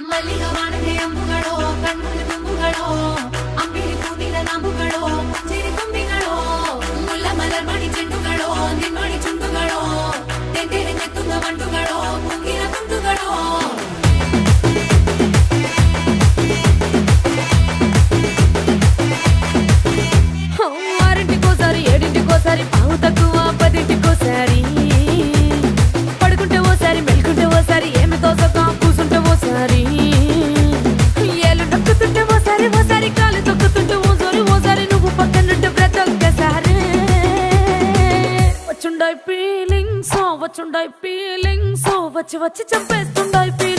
ಮಲ್ಲಿಗೆ ವಾಣದೆ ಅಂಬುಗಳೋ ಕಣ್ಣುಗಳ ತುಂಬುಗಳೋ ಅಂಬಿಳಿ ಕೂದಿನ ನಾಂಬುಗಳೋ ಮುಂಜಿರಿ ತುಂಬಿಗಳೋ ಮುಲ್ಲ ಮಲರ್ ಮಣಿ ಚೆಂಡುಗಳೋ ನಿಮ್ಮಣಿ ಚುಂಡುಗಳೋ ತೆಂಡೆರೆ ನೆತ್ತುಂಗ ಮಂಡುಗಳೋ ಮುಂಗಿನ ತುಂಡುಗಳೋ ఆరింటికోసారి ఏడింటికోసారి పావు తక్కువ పదింటికోసారి పడుకుంటే ఓసారి మెలుకుంటే ఓసారి ఏమి తోసక కూసుంటే ఓసారి ఏళ్ళు నొక్కుతుంటే ఓసారి ఓసారి కాలు తొక్కుతుంటే ఓసారి నువ్వు పక్కనుంటే ప్రతి ఒక్కసారి వచ్చుండాయి ఫీలింగ్స్ వచ్చి వచ్చి చంపేస్తుండాయి ఫీలింగ్స్